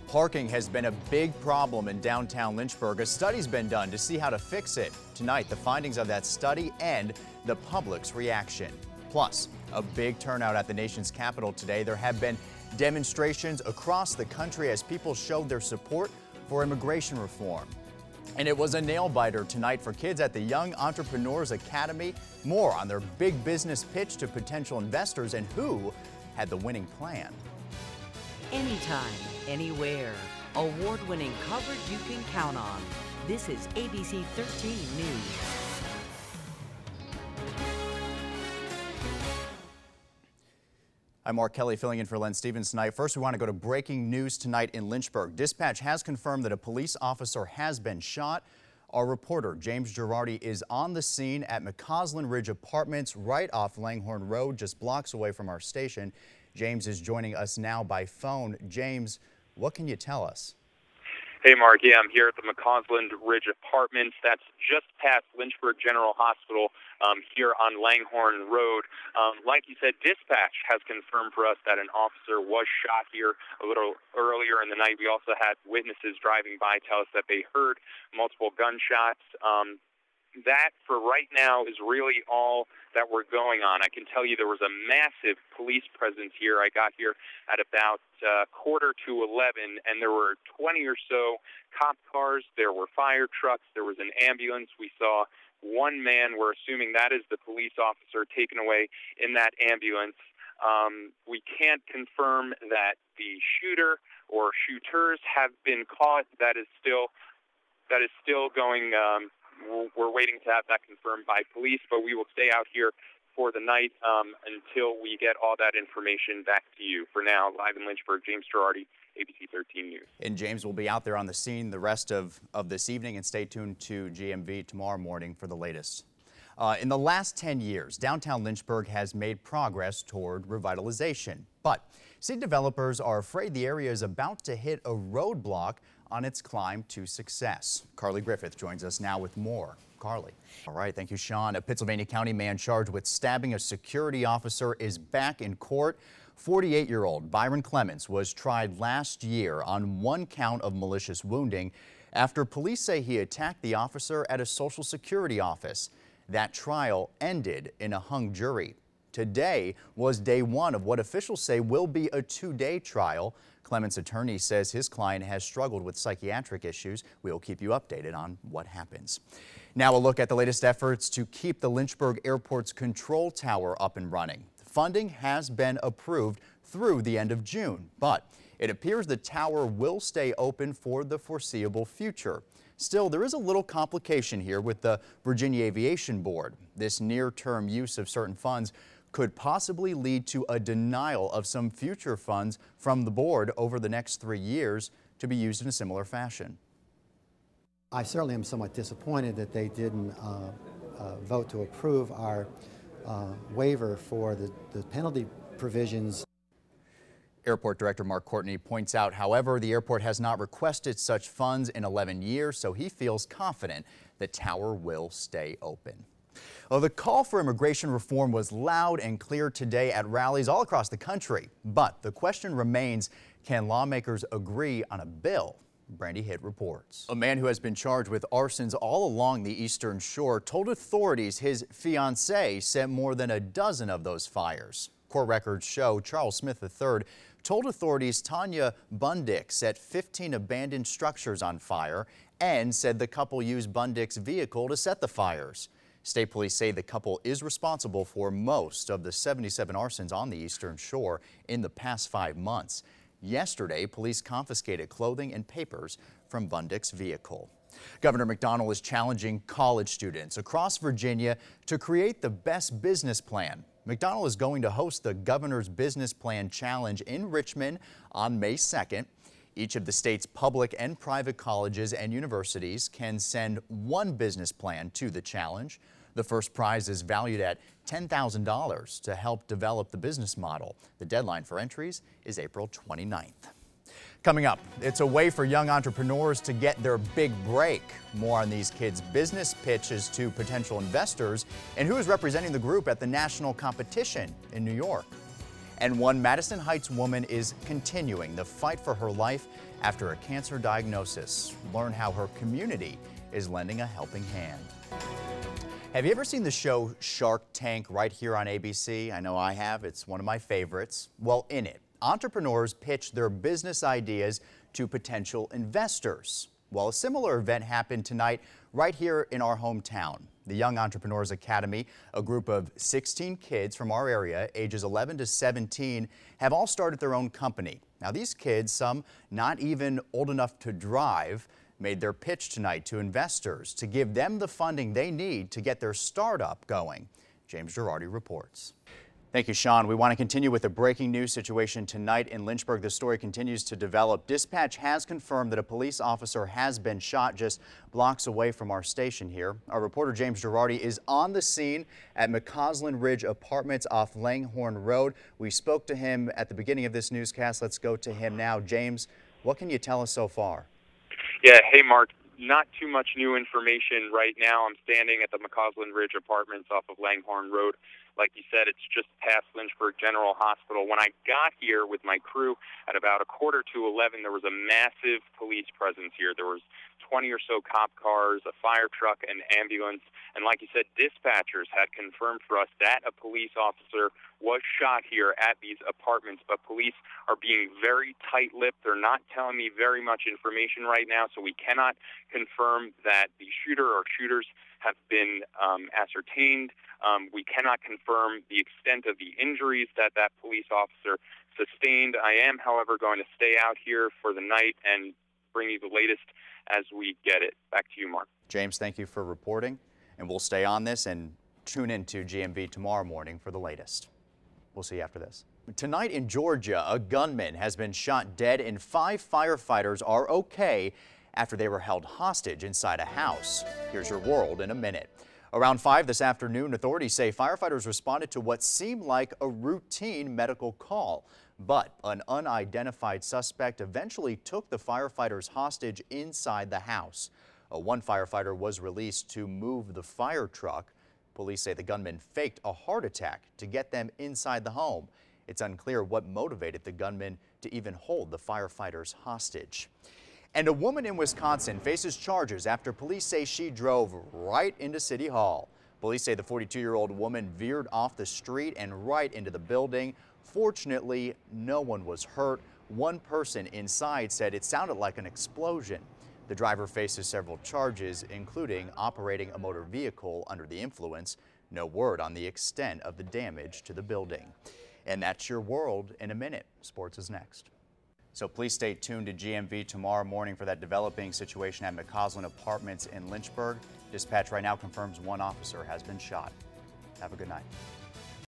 Parking has been a big problem in downtown Lynchburg. A study's been done to see how to fix it. Tonight, the findings of that study and the public's reaction. Plus, a big turnout at the nation's capital today. There have been demonstrations across the country as people showed their support for immigration reform. And it was a nail-biter tonight for kids at the Young Entrepreneurs Academy. More on their big business pitch to potential investors and who had the winning plan. Anytime, anywhere. Award-winning coverage you can count on. This is ABC 13 News. I'm Mark Kelly filling in for Len Stevens tonight. First, we want to go to breaking news tonight in Lynchburg. Dispatch has confirmed that a police officer has been shot. Our reporter, James Girardi, is on the scene at McCausland Ridge Apartments right off Langhorne Road, just blocks away from our station. James is joining us now by phone. James, what can you tell us? Hey, Mark. Yeah, I'm here at the McCausland Ridge Apartments. That's just past Lynchburg General Hospital here on Langhorne Road. Like you said, dispatch has confirmed for us that an officer was shot here a little earlier in the night. We also had witnesses driving by tell us that they heard multiple gunshots. That, for right now, is really all that we're going on. I can tell you there was a massive police presence here. I got here at about 11:15, and there were 20 or so cop cars. There were fire trucks. There was an ambulance. We saw one man. We're assuming that is the police officer taken away in that ambulance. We can't confirm that the shooter or shooters have been caught. That is still going. We're waiting to have that confirmed by police, but we will stay out here for the night until we get all that information back to you. For now, live in Lynchburg, James Girardi, ABC 13 News. And James will be out there on the scene the rest of this evening, and stay tuned to GMV tomorrow morning for the latest. In the last 10 years, downtown Lynchburg has made progress toward revitalization, but city developers are afraid the area is about to hit a roadblock on its climb to success. Carly Griffith joins us now with more. Carly. All right, thank you, Sean. A Pittsylvania County man charged with stabbing a security officer is back in court. 48-year-old Byron Clements was tried last year on one count of malicious wounding after police say he attacked the officer at a Social Security office. That trial ended in a hung jury. Today was day one of what officials say will be a two-day trial. Clements' attorney says his client has struggled with psychiatric issues. We will keep you updated on what happens. Now a look at the latest efforts to keep the Lynchburg Airport's control tower up and running. Funding has been approved through the end of June, but it appears the tower will stay open for the foreseeable future. Still, there is a little complication here with the Virginia Aviation Board. This near-term use of certain funds could possibly lead to a denial of some future funds from the board over the next 3 years to be used in a similar fashion. I certainly am somewhat disappointed that they didn't vote to approve our waiver for the penalty provisions. Airport Director Mark Courtney points out, however, the airport has not requested such funds in 11 years, so he feels confident the tower will stay open. Well, the call for immigration reform was loud and clear today at rallies all across the country. But the question remains, can lawmakers agree on a bill? Brandy Hitt reports. A man who has been charged with arsons all along the Eastern Shore told authorities his fiancée set more than a dozen of those fires. Court records show Charles Smith III told authorities Tanya Bundick set 15 abandoned structures on fire and said the couple used Bundick's vehicle to set the fires. State police say the couple is responsible for most of the 77 arsons on the Eastern Shore in the past 5 months. Yesterday, police confiscated clothing and papers from Bundick's vehicle. Governor McDonnell is challenging college students across Virginia to create the best business plan. McDonnell is going to host the Governor's Business Plan Challenge in Richmond on May 2nd. Each of the state's public and private colleges and universities can send one business plan to the challenge. The first prize is valued at $10,000 to help develop the business model. The deadline for entries is April 29th. Coming up, it's a way for young entrepreneurs to get their big break. More on these kids' business pitches to potential investors and who is representing the group at the national competition in New York. And one Madison Heights woman is continuing the fight for her life after a cancer diagnosis. Learn how her community is lending a helping hand. Have you ever seen the show Shark Tank right here on ABC? I know I have. It's one of my favorites. Well, in it, entrepreneurs pitch their business ideas to potential investors. Well, a similar event happened tonight right here in our hometown. The Young Entrepreneurs Academy, a group of 16 kids from our area, ages 11 to 17, have all started their own company. Now, these kids, some not even old enough to drive, made their pitch tonight to investors to give them the funding they need to get their startup going. James Girardi reports. Thank you, Sean. We want to continue with the breaking news situation tonight in Lynchburg. The story continues to develop. Dispatch has confirmed that a police officer has been shot just blocks away from our station here. Our reporter James Girardi is on the scene at McCausland Ridge Apartments off Langhorne Road. We spoke to him at the beginning of this newscast. Let's go to him now. James, what can you tell us so far? Yeah, hey Mark, not too much new information right now. I'm standing at the McCausland Ridge Apartments off of Langhorne Road. Like you said, it's just past Lynchburg General Hospital. When I got here with my crew at about 11:15, there was a massive police presence here. There was 20 or so cop cars, a fire truck, an ambulance, and like you said, dispatchers had confirmed for us that a police officer was shot here at these apartments, but police are being very tight-lipped. They're not telling me very much information right now, so we cannot confirm that the shooter or shooters have been ascertained. We cannot confirm the extent of the injuries that police officer sustained. I am, however, going to stay out here for the night and bring you the latest as we get it. Back to you, Mark. James, thank you for reporting, and we'll stay on this and tune in to GMV tomorrow morning for the latest. We'll see you after this. Tonight in Georgia, a gunman has been shot dead and 5 firefighters are okay after they were held hostage inside a house. Here's your world in a minute. Around 5 this afternoon, authorities say firefighters responded to what seemed like a routine medical call. But an unidentified suspect eventually took the firefighters hostage inside the house. One firefighter was released to move the fire truck. Police say the gunman faked a heart attack to get them inside the home. It's unclear what motivated the gunman to even hold the firefighters hostage. And a woman in Wisconsin faces charges after police say she drove right into City Hall. Police say the 42-year-old woman veered off the street and right into the building. Fortunately, no one was hurt. One person inside said it sounded like an explosion. The driver faces several charges, including operating a motor vehicle under the influence. No word on the extent of the damage to the building. And that's your world in a minute. Sports is next. So please stay tuned to GMV tomorrow morning for that developing situation at McCausland Apartments in Lynchburg. Dispatch right now confirms one officer has been shot. Have a good night.